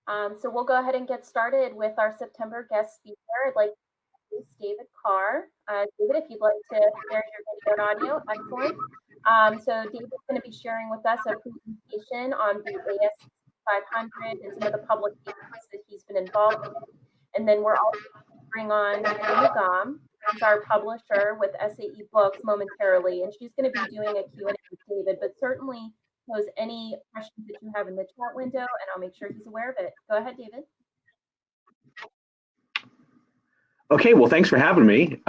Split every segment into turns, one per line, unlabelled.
So we'll go ahead and get started with our September guest speaker. I'd like to introduce David Karr. David, if you'd like to share your video and audio, excellent. So David's going to be sharing with us a presentation on the AS6500 and some of the publications that he's been involved in. And then we're also going to bring on Nagam, who's our publisher with SAE Books momentarily, and she's going to be doing a Q&A with David, but certainly pose any questions that you have in the chat window, and I'll make sure he's aware of it. Go ahead, David.
Okay, well, thanks for having me.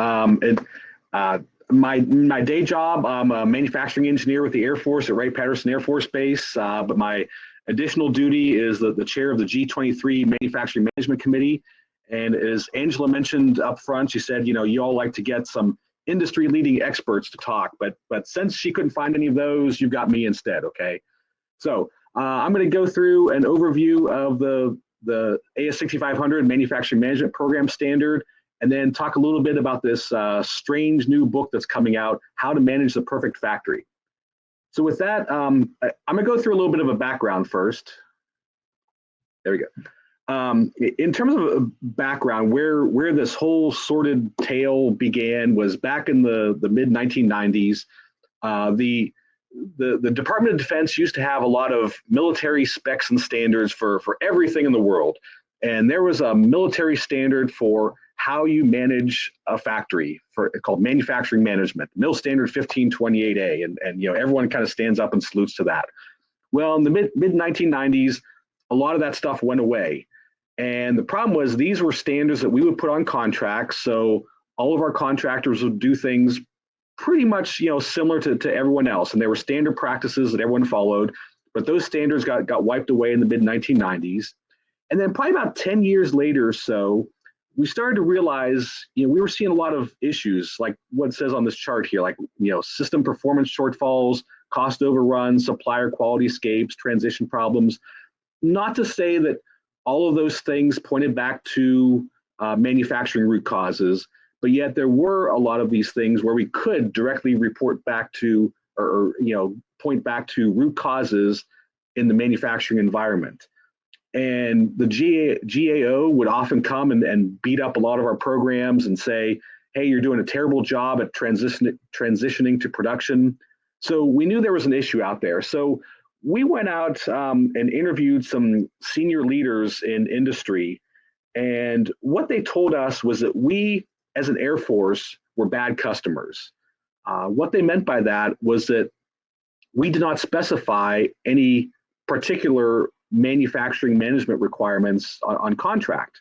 My day job, I'm a manufacturing engineer with the Air Force at Wright-Patterson Air Force Base, but my additional duty is the chair of the G23 Manufacturing Management Committee. And as Angela mentioned up front, she said, you all like to get some industry-leading experts to talk, but since she couldn't find any of those, you've got me instead, okay? So I'm going to go through an overview of the AS6500 Manufacturing Management Program Standard, and then talk a little bit about this strange new book that's coming out, How to Manage the Perfect Factory. So with that, I'm going to go through a little bit of a background first. There we go. In terms of background, where this whole sordid tale began was back in the mid-1990s. The Department of Defense used to have a lot of military specs and standards for everything in the world. And there was a military standard for how you manage a factory called manufacturing management, MIL Standard 1528A, and everyone kind of stands up and salutes to that. Well, in the mid-1990s, a lot of that stuff went away. And the problem was these were standards that we would put on contracts, so all of our contractors would do things pretty much similar to everyone else, and there were standard practices that everyone followed, but those standards got wiped away in the mid-1990s. And then probably about 10 years later or so, we started to realize, we were seeing a lot of issues, like what it says on this chart here, like, system performance shortfalls, cost overruns, supplier quality escapes, transition problems. Not to say that all of those things pointed back to manufacturing root causes, but yet there were a lot of these things where we could directly report back to, or point back to root causes in the manufacturing environment. And the GAO would often come and beat up a lot of our programs and say, hey, you're doing a terrible job at transitioning to production. So we knew there was an issue out there. So we went out and interviewed some senior leaders in industry. And what they told us was that we, as an Air Force, were bad customers. What they meant by that was that we did not specify any particular manufacturing management requirements on contract.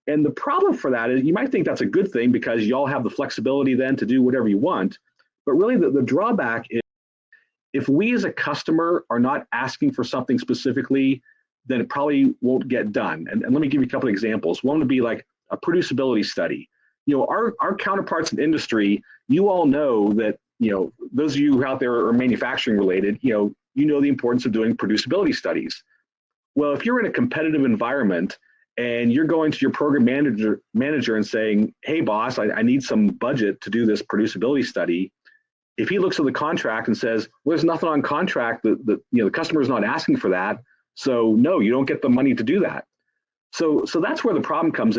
And the problem for that is, you might think that's a good thing because you all have the flexibility then to do whatever you want. But really the drawback is, if we as a customer are not asking for something specifically, then it probably won't get done. And let me give you a couple of examples. One would be like a producibility study. Our counterparts in industry, you all know that, those of you who out there are manufacturing related, you know the importance of doing producibility studies. Well, if you're in a competitive environment and you're going to your program manager and saying, hey boss, I need some budget to do this producibility study. If he looks at the contract and says, well, there's nothing on contract that the customer is not asking for that, so no, you don't get the money to do that. So that's where the problem comes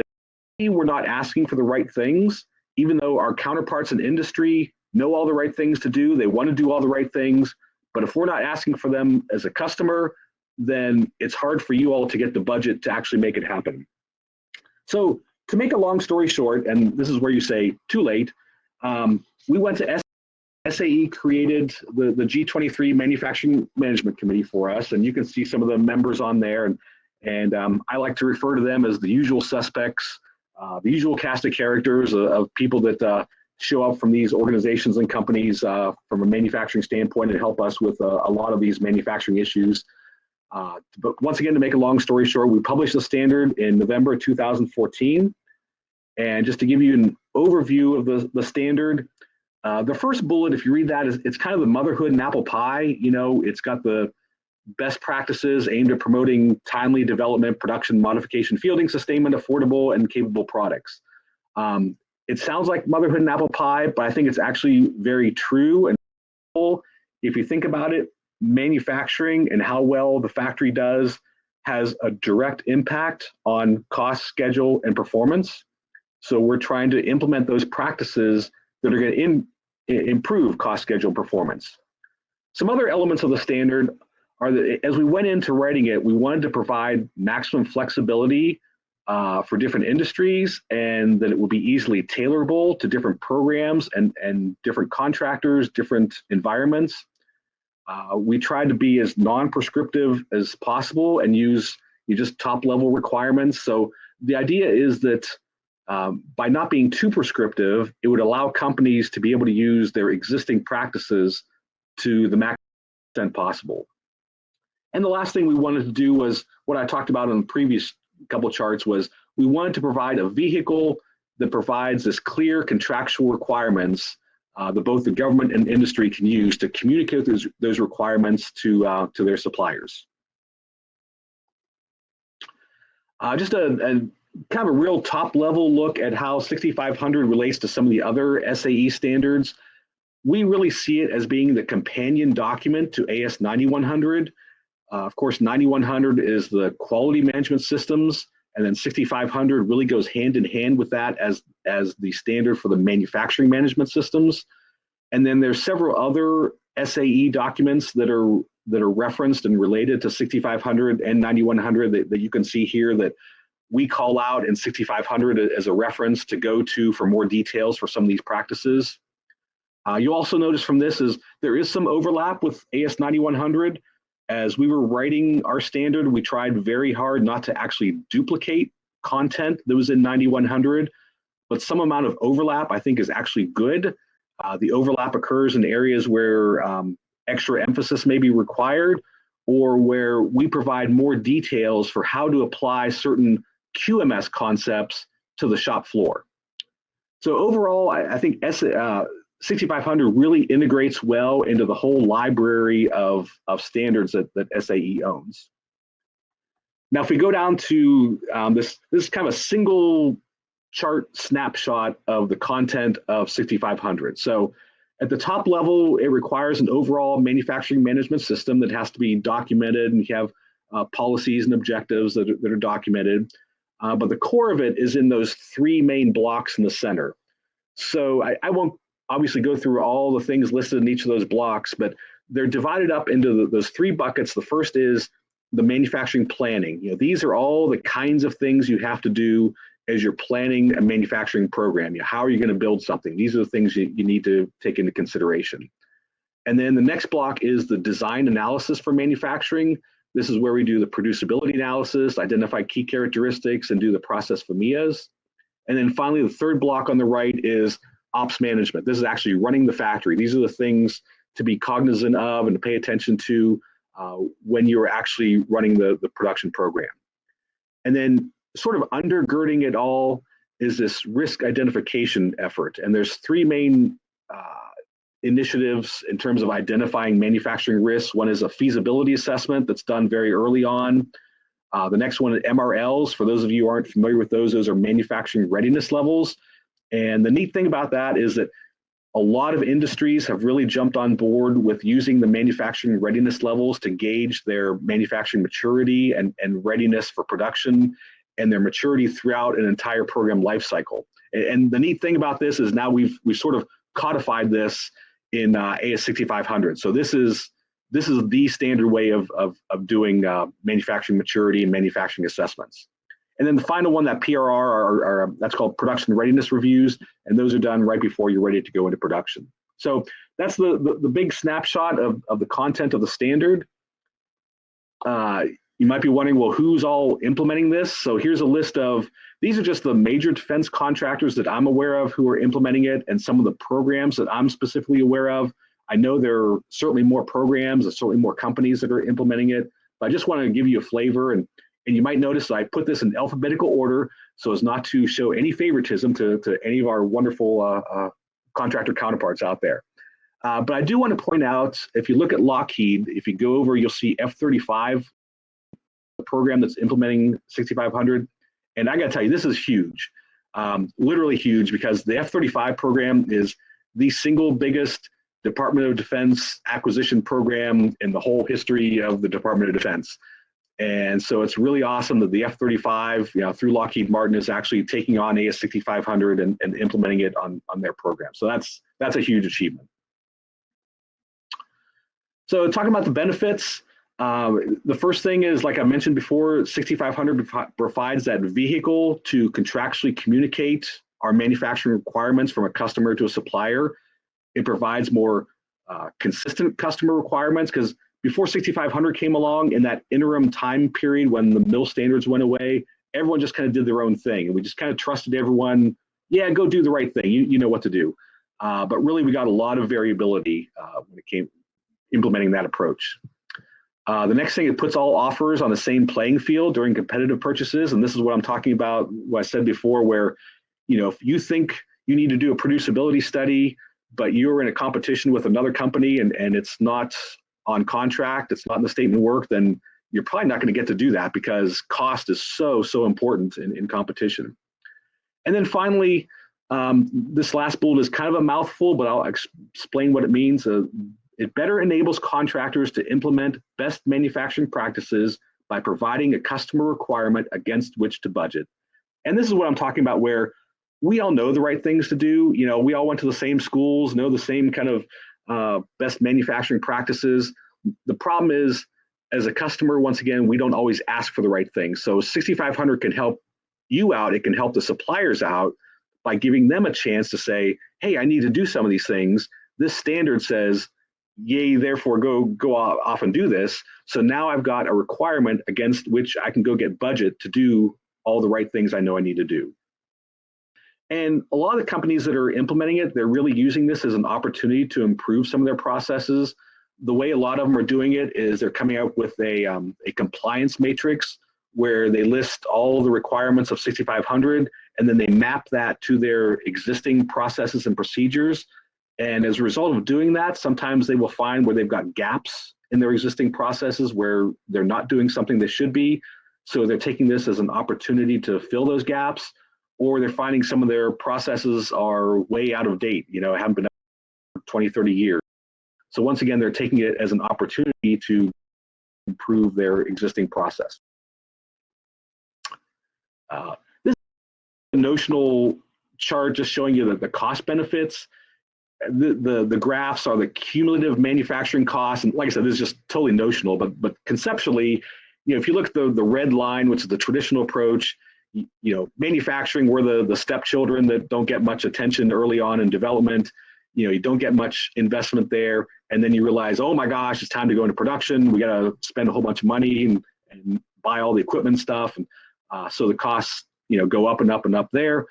in. We're not asking for the right things, even though our counterparts in industry know all the right things to do. They want to do all the right things, but if we're not asking for them as a customer, then it's hard for you all to get the budget to actually make it happen. So to make a long story short, and this is where you say too late, we went to SAE created the G23 Manufacturing Management Committee for us, and you can see some of the members on there, and I like to refer to them as the usual suspects, the usual cast of characters of people that show up from these organizations and companies from a manufacturing standpoint and help us with a lot of these manufacturing issues. But once again, to make a long story short, we published the standard in November 2014. And just to give you an overview of the standard, the first bullet, if you read that, it's kind of the motherhood and apple pie. It's got the best practices aimed at promoting timely development, production, modification, fielding, sustainment, affordable, and capable products. It sounds like motherhood and apple pie, but I think it's actually very true. And if you think about it, manufacturing and how well the factory does has a direct impact on cost, schedule, and performance. So we're trying to implement those practices that are going to improve cost, schedule, performance. Some other elements of the standard are that as we went into writing it, we wanted to provide maximum flexibility for different industries, and that it would be easily tailorable to different programs and different contractors, different environments. We tried to be as non-prescriptive as possible and use just top-level requirements. So the idea is that by not being too prescriptive, it would allow companies to be able to use their existing practices to the maximum extent possible. And the last thing we wanted to do was what I talked about in the previous couple of charts, was we wanted to provide a vehicle that provides this clear contractual requirements that both the government and industry can use to communicate those requirements to their suppliers. Just a kind of a real top level look at how 6500 relates to some of the other SAE standards. We really see it as being the companion document to AS9100. Of course, 9100 is the quality management systems, and then 6500 really goes hand in hand with that as the standard for the manufacturing management systems. And then there's several other SAE documents that are referenced and related to 6500 and 9100 that you can see here that we call out in 6500 as a reference to go to for more details for some of these practices. You also notice from this is there is some overlap with AS9100. As we were writing our standard, we tried very hard not to actually duplicate content that was in 9100, but some amount of overlap I think is actually good. The overlap occurs in areas where extra emphasis may be required, or where we provide more details for how to apply certain QMS concepts to the shop floor. So overall, I think 6500 really integrates well into the whole library of standards that SAE owns. Now, if we go down to this is kind of a single chart snapshot of the content of 6500. So at the top level, it requires an overall manufacturing management system that has to be documented, and you have policies and objectives that are documented. But the core of it is in those three main blocks in the center. So I won't obviously go through all the things listed in each of those blocks, but they're divided up into those three buckets. The first is the manufacturing planning. These are all the kinds of things you have to do as you're planning a manufacturing program. How are you going to build something? These are the things you need to take into consideration. And then the next block is the design analysis for manufacturing. This is where we do the producibility analysis, identify key characteristics, and do the process FMEAs. And then finally, the third block on the right is ops management. This is actually running the factory. These are the things to be cognizant of and to pay attention to when you're actually running the production program. And then sort of undergirding it all is this risk identification effort. And there's three main initiatives in terms of identifying manufacturing risks. One is a feasibility assessment that's done very early on. The next one is MRLs. For those of you who aren't familiar with those are manufacturing readiness levels. And the neat thing about that is that a lot of industries have really jumped on board with using the manufacturing readiness levels to gauge their manufacturing maturity and readiness for production, and their maturity throughout an entire program lifecycle. And the neat thing about this is now we've sort of codified this in AS6500. So this is the standard way of doing manufacturing maturity and manufacturing assessments. And then the final one, that PRR, are that's called production readiness reviews, and those are done right before you're ready to go into production. So that's the big snapshot of the content of the standard. You might be wondering, well, who's all implementing this? So here's a list of, these are just the major defense contractors that I'm aware of who are implementing it, and some of the programs that I'm specifically aware of. I know there are certainly more programs, and certainly more companies that are implementing it, but I just want to give you a flavor. And you might notice that I put this in alphabetical order so as not to show any favoritism to any of our wonderful contractor counterparts out there. But I do want to point out, if you look at Lockheed, if you go over, you'll see F-35, the program that's implementing 6500. And I got to tell you, this is huge, literally huge, because the F-35 program is the single biggest Department of Defense acquisition program in the whole history of the Department of Defense. And so it's really awesome that the F-35, through Lockheed Martin, is actually taking on AS6500 and implementing it on their program. So that's a huge achievement. So talking about the benefits, the first thing is, like I mentioned before, 6500 provides that vehicle to contractually communicate our manufacturing requirements from a customer to a supplier. It provides more consistent customer requirements, because before 6500 came along, in that interim time period when the MIL standards went away, everyone just kind of did their own thing. And we just kind of trusted everyone, yeah, go do the right thing. You know what to do. But really, we got a lot of variability when it came implementing that approach. The next thing, it puts all offers on the same playing field during competitive purchases. And this is what I'm talking about, what I said before, where, if you think you need to do a producibility study, but you're in a competition with another company and it's not on contract, it's not in the statement of work, then you're probably not going to get to do that, because cost is so important in competition. And then finally, this last bullet is kind of a mouthful, but I'll explain what it means. It better enables contractors to implement best manufacturing practices by providing a customer requirement against which to budget. And this is what I'm talking about, where we all know the right things to do. We all went to the same schools, know the same kind of best manufacturing practices. The problem is, as a customer, once again, we don't always ask for the right things. So 6500 can help you out. It can help the suppliers out by giving them a chance to say, hey, I need to do some of these things. This standard says, yay, therefore go off and do this. So now I've got a requirement against which I can go get budget to do all the right things I know I need to do. And a lot of the companies that are implementing it, they're really using this as an opportunity to improve some of their processes. The way a lot of them are doing it is they're coming out with a compliance matrix where they list all the requirements of 6500, and then they map that to their existing processes and procedures. And as a result of doing that, sometimes they will find where they've got gaps in their existing processes where they're not doing something they should be. So they're taking this as an opportunity to fill those gaps, or they're finding some of their processes are way out of date, haven't been up for 20, 30 years. So once again, they're taking it as an opportunity to improve their existing process. This is a notional chart just showing you the cost benefits. The graphs are the cumulative manufacturing costs. And like I said, this is just totally notional, but conceptually, if you look at the red line, which is the traditional approach, manufacturing, we're the stepchildren that don't get much attention early on in development. You don't get much investment there. And then you realize, oh my gosh, it's time to go into production. We got to spend a whole bunch of money and buy all the equipment stuff. And so the costs, go up and up and up there.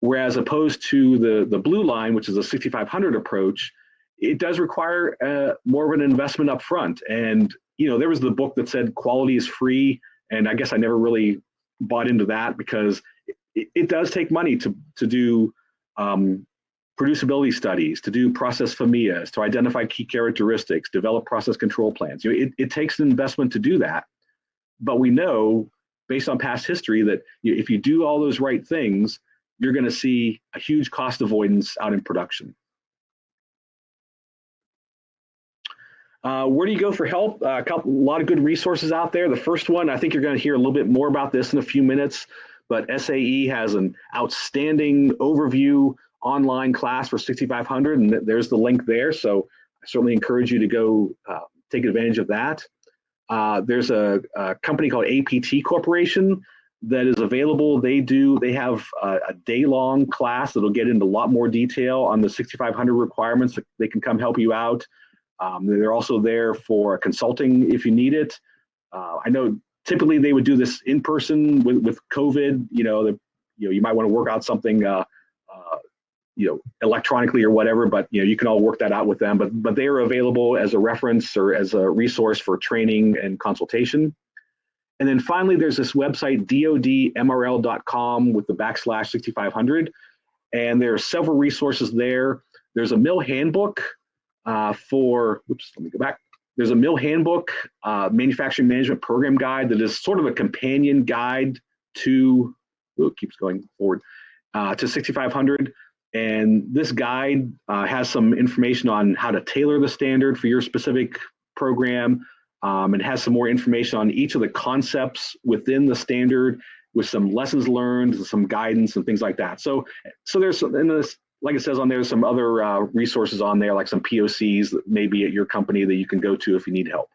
Whereas opposed to the blue line, which is a 6500 approach, it does require more of an investment up front. And, there was the book that said quality is free. And I guess I never really bought into that, because it does take money to do producibility studies, to do process FMEAs, to identify key characteristics, develop process control plans. It takes an investment to do that. But we know, based on past history, that if you do all those right things, you're going to see a huge cost avoidance out in production. Where do you go for help? A lot of good resources out there. The first one, I think you're going to hear a little bit more about this in a few minutes, but SAE has an outstanding overview online class for 6500, and there's the link there. So I certainly encourage you to go take advantage of that. There's a company called APT Corporation that is available. They have a day-long class that'll get into a lot more detail on the 6500 requirements. They can come help you out. They're also there for consulting if you need it. I know typically they would do this in person with COVID. You might want to work out something electronically or whatever, but you can all work that out with them. But they are available as a reference or as a resource for training and consultation. And then finally, there's this website, dodmrl.com with the /6500. And there are several resources there. There's a MIL handbook There's a MIL handbook, manufacturing management program guide, that is sort of a companion guide to, it keeps going forward, to 6500. And this guide has some information on how to tailor the standard for your specific program. It has some more information on each of the concepts within the standard, with some lessons learned, some guidance, and things like that. So there's some, in this, like it says on there, some other resources on there, like some POCs that may be at your company that you can go to if you need help.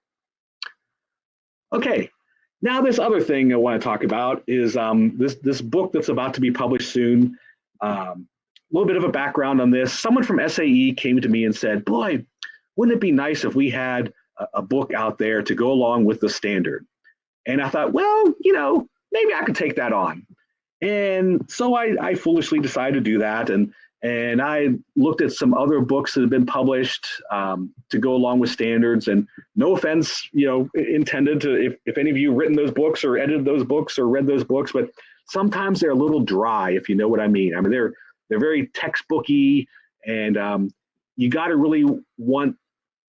Okay, now this other thing I want to talk about is this book that's about to be published soon. A little bit of a background on this. Someone from SAE came to me and said, boy, wouldn't it be nice if we had a book out there to go along with the standard? And I thought, well, you know, maybe I could take that on. And so I foolishly decided to do that. And I looked at some other books that have been published to go along with standards. And no offense, you know, intended to, if any of you written those books or edited those books or read those books, but sometimes they're a little dry, if you know what I mean. I mean, they're very textbooky, and you got to really want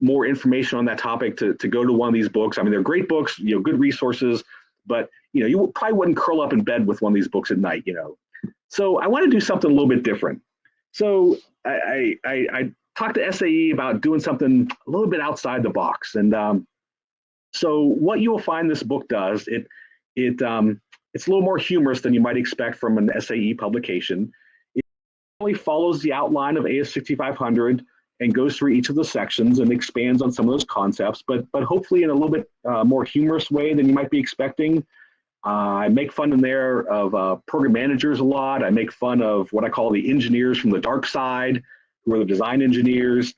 more information on that topic to go to one of these books. I mean, they're great books, you know, good resources, but you know, you probably wouldn't curl up in bed with one of these books at night, you know. So I want to do something a little bit different. So I talked to SAE about doing something a little bit outside the box. And so what you will find this book does, it's a little more humorous than you might expect from an SAE publication. It only follows the outline of AS6500 and goes through each of the sections and expands on some of those concepts, but hopefully in a little bit more humorous way than you might be expecting. I make fun in there of program managers a lot. I make fun of what I call the engineers from the dark side, who are the design engineers.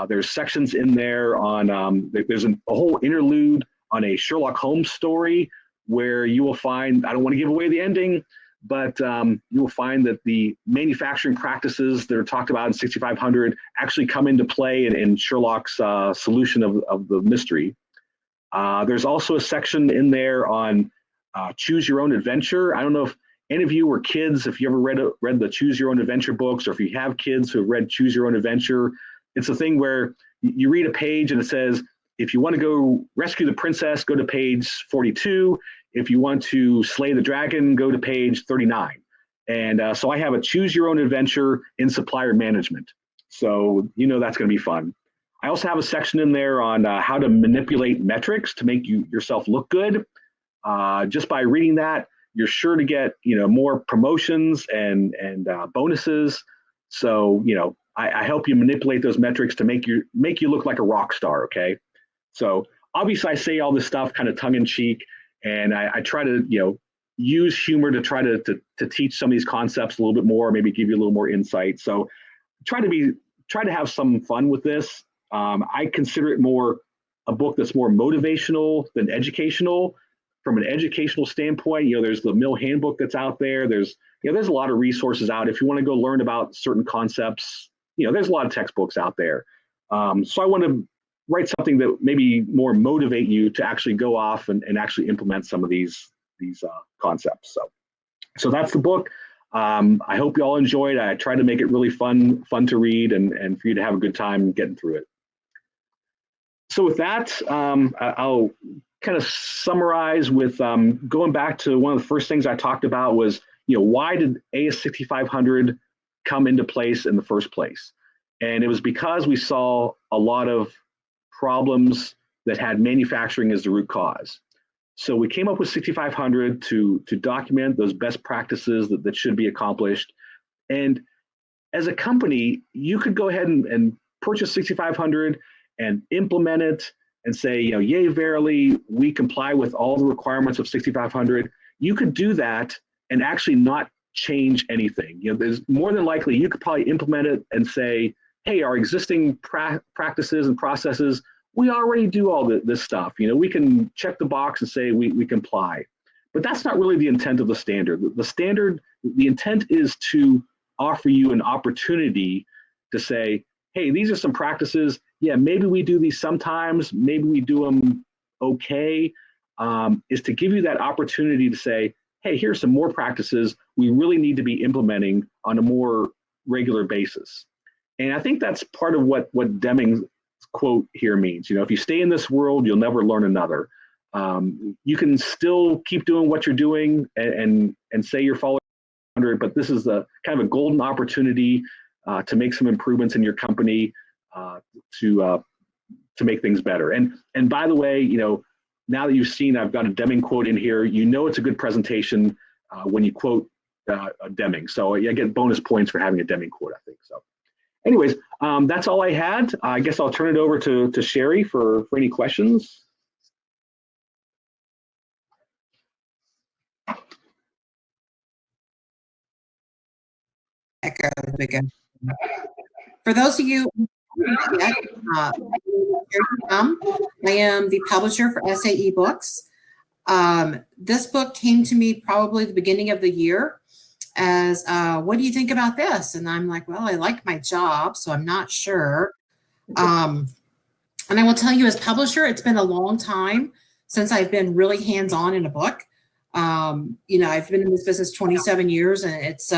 There's sections in there on, there's a whole interlude on a Sherlock Holmes story where you will find, I don't want to give away the ending, but you will find that the manufacturing practices that are talked about in 6500 actually come into play in Sherlock's solution of the mystery. There's also a section in there on choose your own adventure. I don't know if any of you were kids, if you ever read the choose your own adventure books, or if you have kids who have read choose your own adventure. It's a thing where you read a page and it says, if you want to go rescue the princess, go to page 42. If you want to slay the dragon, go to page 39. And so I have a choose your own adventure in supplier management. So you know that's going to be fun. I also have a section in there on how to manipulate metrics to make yourself look good. Just by reading that, you're sure to get, you know, more promotions and bonuses. So, you know, I help you manipulate those metrics to make you look like a rock star. Okay. So obviously I say all this stuff kind of tongue in cheek, and I try to, you know, use humor to try to teach some of these concepts a little bit more, maybe give you a little more insight. So try to have some fun with this. I consider it more a book that's more motivational than educational. From an educational standpoint, you know, there's the Mill Handbook that's out there. There's a lot of resources out. If you want to go learn about certain concepts, you know, there's a lot of textbooks out there. So I want to write something that maybe more motivate you to actually go off and actually implement some of these concepts. So that's the book. I hope you all enjoyed. I tried to make it really fun to read and for you to have a good time getting through it. So with that, I'll kind of summarize with going back to one of the first things I talked about was, you know, why did AS6500 come into place in the first place? And it was because we saw a lot of problems that had manufacturing as the root cause. So we came up with 6500 to document those best practices that should be accomplished. And as a company, you could go ahead and purchase 6500 and implement it and say, you know, yay, verily, we comply with all the requirements of 6500. You could do that and actually not change anything. You know, there's more than likely you could probably implement it and say, hey, our existing practices and processes, we already do all this stuff. You know, we can check the box and say we comply. But that's not really the intent of the standard. The standard, the intent is to offer you an opportunity to say, hey, these are some practices. Yeah, maybe we do these sometimes, maybe we do them okay, is to give you that opportunity to say, hey, here's some more practices we really need to be implementing on a more regular basis. And I think that's part of what Deming's quote here means. You know, if you stay in this world, you'll never learn another. You can still keep doing what you're doing and say you're following 100, but this is a kind of a golden opportunity to make some improvements in your company, to make things better. And by the way, now that you've seen, I've got a Deming quote in here. It's a good presentation when you quote Deming. So I get bonus points for having a Deming quote, I think. So, anyways, that's all I had. I guess I'll turn it over to Sherry for any questions.
For those of you who yet, I am the publisher for SAE Books. This book came to me probably the beginning of the year as, what do you think about this? And I'm like, well, I like my job, so I'm not sure. And I will tell you, as publisher, it's been a long time since I've been really hands-on in a book. I've been in this business 27 years, and it's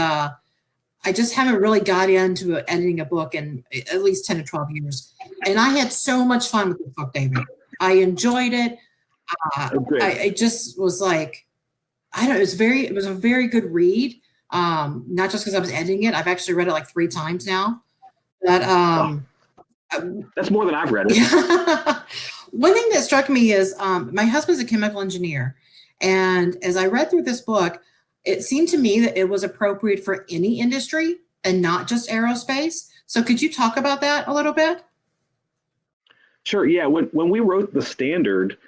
I just haven't really got into editing a book in at least 10 to 12 years. And I had so much fun with this book, David. I enjoyed it. I just was like, I don't know, it was a very good read. Not just because I was editing it. I've actually read it like 3 times now. But
that's more than I've read it.
One thing that struck me is my husband's a chemical engineer. And as I read through this book, it seemed to me that it was appropriate for any industry and not just aerospace. So could you talk about that a little bit?
Sure. Yeah. When we wrote the standard,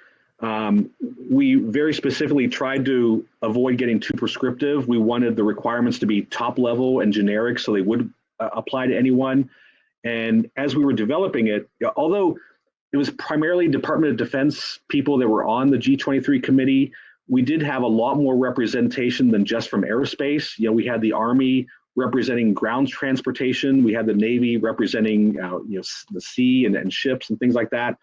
we very specifically tried to avoid getting too prescriptive. We wanted the requirements to be top level and generic so they would apply to anyone. And as we were developing it, although it was primarily Department of Defense people that were on the G23 committee, we did have a lot more representation than just from aerospace. We had the Army representing ground transportation. We had the Navy representing, the sea and ships and things like that.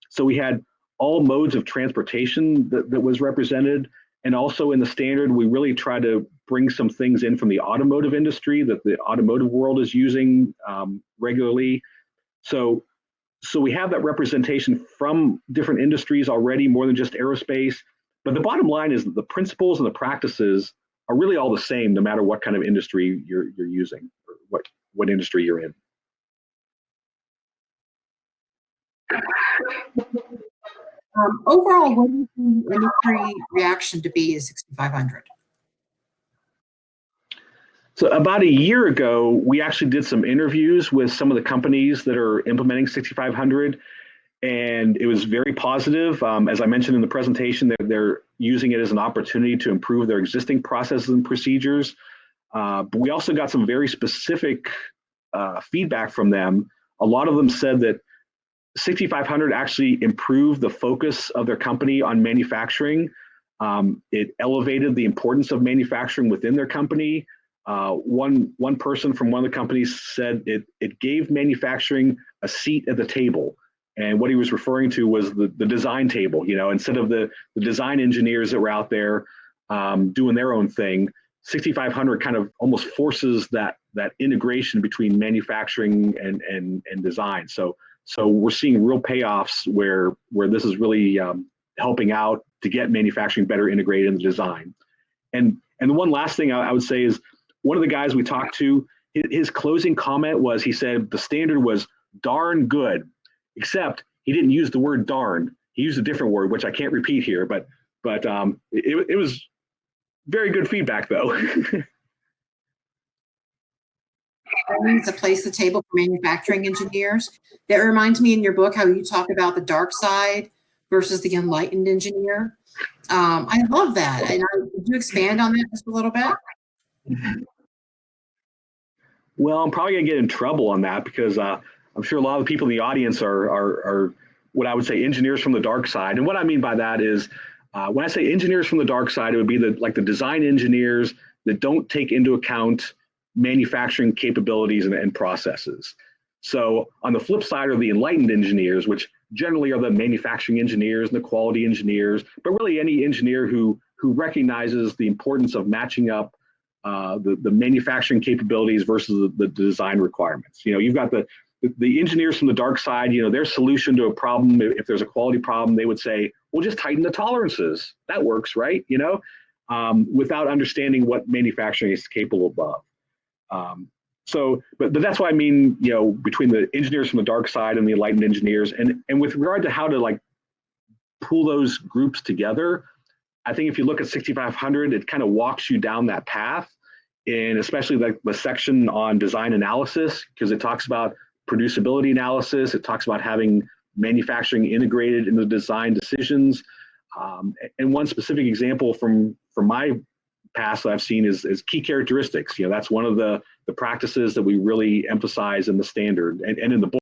So we had all modes of transportation that was represented. And also in the standard, we really try to bring some things in from the automotive industry that the automotive world is using regularly. So we have that representation from different industries already, more than just aerospace. But the bottom line is that the principles and the practices are really all the same, no matter what kind of industry you're using or what industry you're in.
Overall, what do you think the industry reaction to be is 6500?
So about a year ago, we actually did some interviews with some of the companies that are implementing 6500. And it was very positive. As I mentioned in the presentation, they're using it as an opportunity to improve their existing processes and procedures. But we also got some very specific feedback from them. A lot of them said that 6500 actually improved the focus of their company on manufacturing. It elevated the importance of manufacturing within their company. One person from one of the companies said it gave manufacturing a seat at the table. And what he was referring to was the design table. Instead of the design engineers that were out there doing their own thing, 6500 kind of almost forces that integration between manufacturing and design. So we're seeing real payoffs where this is really helping out to get manufacturing better integrated in the design. And the one last thing I would say is, one of the guys we talked to, his closing comment was, he said the standard was darn good. Except he didn't use the word darn. He used a different word, which I can't repeat here, but it was very good feedback, though.
To place the table for manufacturing engineers. That reminds me in your book how you talk about the dark side versus the enlightened engineer. I love that. And could you expand on that just a little bit?
Well, I'm probably gonna get in trouble on that because I'm sure a lot of the people in the audience are what I would say engineers from the dark side. And what I mean by that is, when I say engineers from the dark side, it would be the design engineers that don't take into account manufacturing capabilities and processes. So on the flip side are the enlightened engineers, which generally are the manufacturing engineers and the quality engineers, but really any engineer who recognizes the importance of matching up the manufacturing capabilities versus the design requirements. You've got the engineers from the dark side, their solution to a problem, if there's a quality problem, they would say, well, just tighten the tolerances. That works, right? Without understanding what manufacturing is capable of. but that's why I mean, between the engineers from the dark side and the enlightened engineers, and with regard to how to like pull those groups together, I think if you look at 6500, it kind of walks you down that path, and especially like the section on design analysis, because it talks about producibility analysis, it talks about having manufacturing integrated in the design decisions. And one specific example from my past that I've seen is key characteristics. That's one of the practices that we really emphasize in the standard and in the book.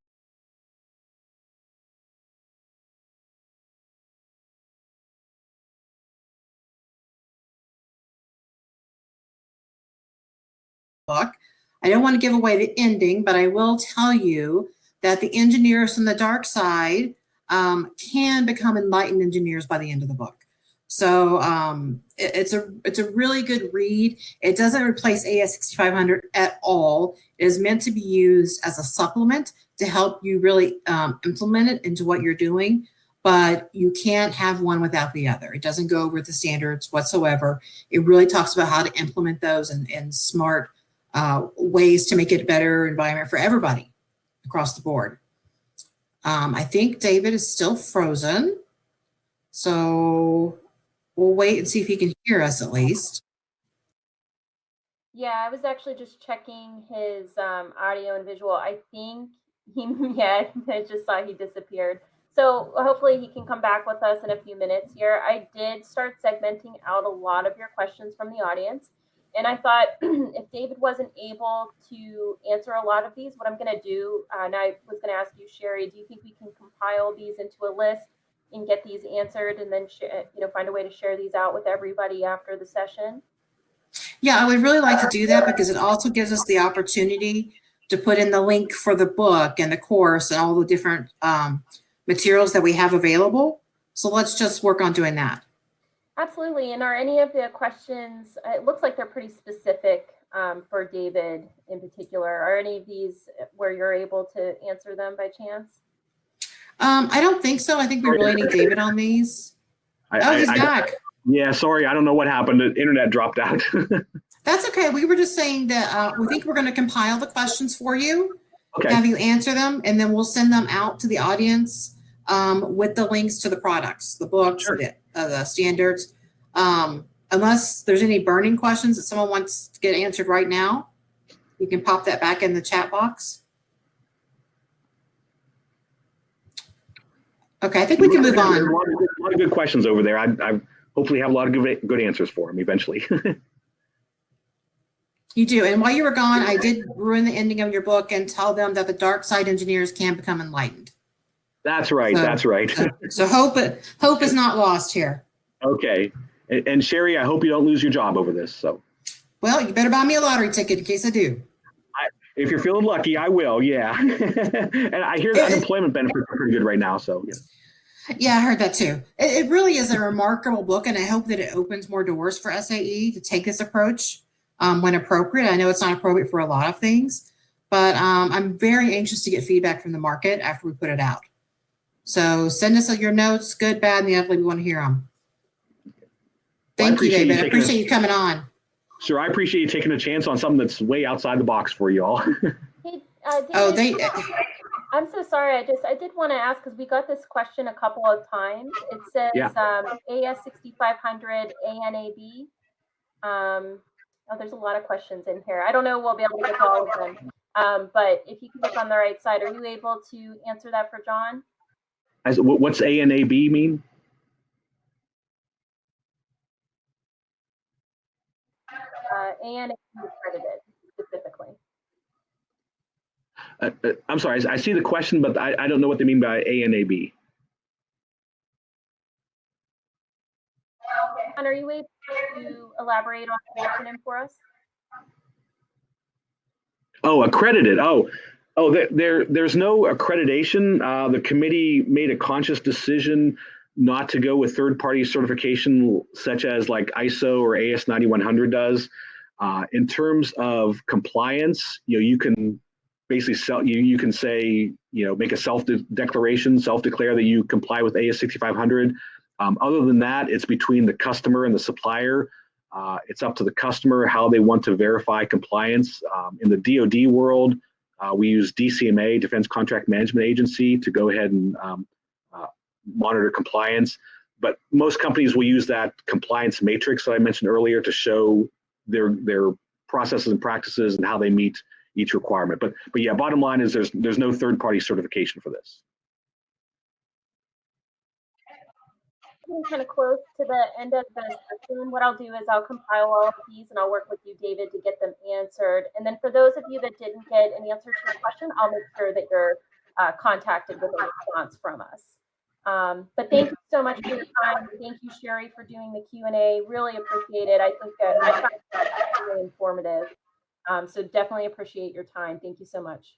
I don't want to give away the ending, but I will tell you that the engineers from the dark side can become enlightened engineers by the end of the book. So it's a really good read. It doesn't replace AS6500 at all. It is meant to be used as a supplement to help you really implement it into what you're doing, but you can't have one without the other. It doesn't go over the standards whatsoever. It really talks about how to implement those and smart ways to make it a better environment for everybody across the board. I think David is still frozen, so we'll wait and see if he can hear us at least.
Yeah, I was actually just checking his audio and visual. I think I just saw he disappeared. So hopefully he can come back with us in a few minutes here. I did start segmenting out a lot of your questions from the audience. And I thought if David wasn't able to answer a lot of these, what I'm going to do, and I was going to ask you, Sherry, do you think we can compile these into a list and get these answered and then find a way to share these out with everybody after the session?
Yeah, I would really like to do that because it also gives us the opportunity to put in the link for the book and the course and all the different materials that we have available. So let's just work on doing that.
Absolutely. And are any of the questions, it looks like they're pretty specific for David in particular. Are any of these where you're able to answer them by chance?
I don't think so. I think we really need David on these. He's back.
Yeah, sorry. I don't know what happened. The internet dropped out.
That's okay. We were just saying that we think we're going to compile the questions for you,
okay.
Have you answer them, and then we'll send them out to the audience with the links to the products, the books,
Sure.
the standards. Unless there's any burning questions that someone wants to get answered right now, you can pop that back in the chat box. Okay, I think we can move on.
There's a lot of good questions over there. I hopefully have a lot of good answers for them eventually.
You do. And while you were gone, I did ruin the ending of your book and tell them that the dark side engineers can become enlightened.
That's right. That's right.
So hope is not lost here.
Okay. And Sherry, I hope you don't lose your job over this. So.
Well, you better buy me a lottery ticket in case I do.
If you're feeling lucky, I will. Yeah. And I hear the unemployment benefits are pretty good right now. So. Yeah.
Yeah, I heard that too. It really is a remarkable book, and I hope that it opens more doors for SAE to take this approach when appropriate. I know it's not appropriate for a lot of things, but I'm very anxious to get feedback from the market after we put it out. So send us your notes, good, bad, and the ugly. We want to hear them. Thank you, David. I appreciate you coming on.
Sure, I appreciate you taking a chance on something that's way outside the box for you all.
Hey, David, I'm so sorry. I did want to ask because we got this question a couple of times. It says AS6500 ANAB. There's a lot of questions in here. I don't know. We'll be able to get to all of them. But if you can look on the right side, are you able to answer that for John?
What's ANAB mean?
ANAB accredited specifically.
I'm sorry, I see the question, but I don't know what they mean by ANAB.
And are you able to elaborate on the acronym for us?
Oh, accredited. There's no accreditation. The committee made a conscious decision not to go with third-party certification such as like ISO or AS9100 does. In terms of compliance, you can basically you can say, make a self-declaration, self-declare that you comply with AS6500. Other than that, it's between the customer and the supplier. It's up to the customer how they want to verify compliance. In the DoD world, we use DCMA, Defense Contract Management Agency, to go ahead and monitor compliance. But most companies will use that compliance matrix that I mentioned earlier to show their processes and practices and how they meet each requirement. But yeah, bottom line is there's no third-party certification for this.
Getting kind of close to the end of the session. What I'll do is I'll compile all of these and I'll work with you, David, to get them answered. And then for those of you that didn't get an answer to your question, I'll make sure that you're contacted with a response from us. But thank you so much for your time. Thank you, Sherry, for doing the Q&A. Really appreciate it. I think that I found it really informative. So definitely appreciate your time. Thank you so much.